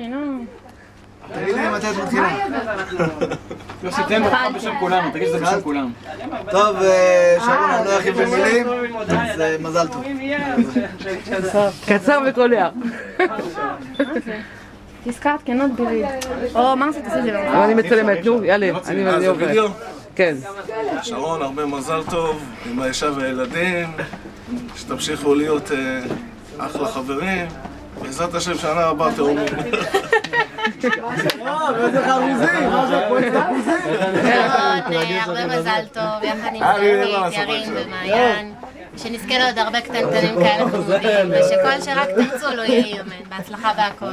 תגיד לי מתי את מתחילה. יוסי, תן ברכה בשם כולם, תגיד שזה בשם כולם. טוב, שרון, אני לא ארחיב במילים, אז מזל טוב. קצר וקולע. תזכרת כנות בריד. או, מה עשית? תעשי את זה. אבל אני מצלמת, נו, יאללה, אני עוברת. כן. שרון, הרבה מזל טוב עם האישה והילדים, שתמשיכו להיות אחלה חברים. בעזרת השם שנה הבאה תאומים. איזה חרוזים, מה זה פה? הרבה מזל טוב, יחד עם זרנית, ירין ומעיין. שנזכה לעוד הרבה קטנטנים כאלה חמודים, ושכל שרק תרצו לא יהיה יומן. בהצלחה בהכל.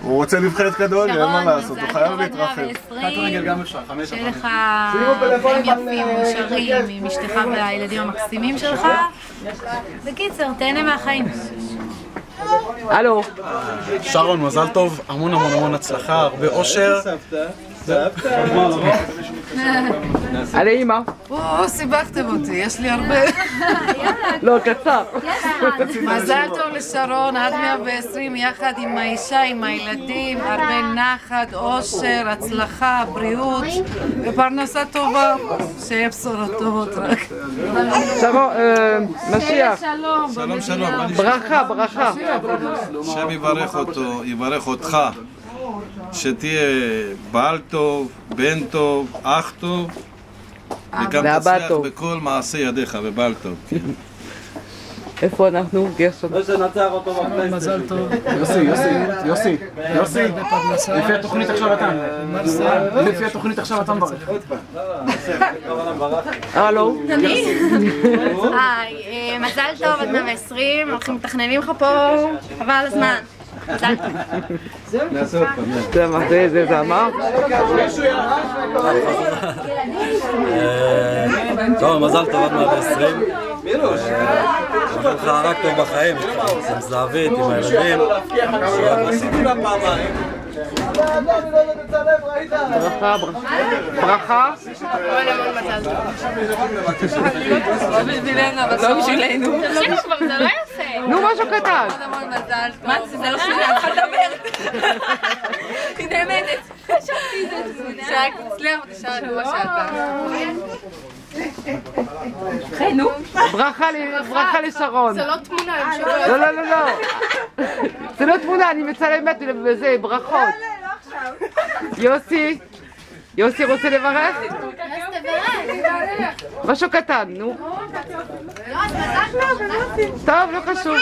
הוא רוצה נבחרת כדורגל, אין מה לעשות, הוא חייב להתרחב. שיהיה לך חיים יפים, מאושרים, עם אשתך והילדים המקסימים שלך. בקיצר, תהנה מהחיים. הלו. שרון, מזל טוב, המון הצלחה, הרבה אושר. על אימא. סיבכתם אותי, יש לי הרבה. לא, קצר. מזל טוב לשרון, עד 120 יחד עם האישה, עם הילדים, הרבה נחת, אושר, הצלחה, בריאות ופרנסה טובה, שיהיה בשורות טובות רק. שרון, משיח. שלום. ברכה. השם יברך אותך. שתהיה בעל טוב, בן טוב, אח טוב, וגם תצליח בכל מעשה ידיך, ובעל טוב. איפה אנחנו? גרשון. מזל טוב. יוסי, לפי התוכנית עכשיו אתה מברך. הלו. היי, מזל טוב עד 120, הולכים מתכננים לך פה, חבל על הזמן. מזל טוב. זה אמר? טוב, מזל טוב עד 120. מאחל לך רק טוב בחיים, עם זהבית, עם הילדים. ברכה. לא בשבילנו, אבל לא בשבילנו. זה לא יפה. נו, משהו קטן. מה זה? זה לא שונה, את צריכה לדבר. היא נאמנת. חשבתי זה. שרק תצליח ותשאר את מה שאתה. נו. ברכה לשרון. זה לא תמונה. לא. זה לא תמונה, אני מצלמת וזה, ברכות. יוסי רוצה לברך? משהו קטן, נו. טוב, לא חשוב.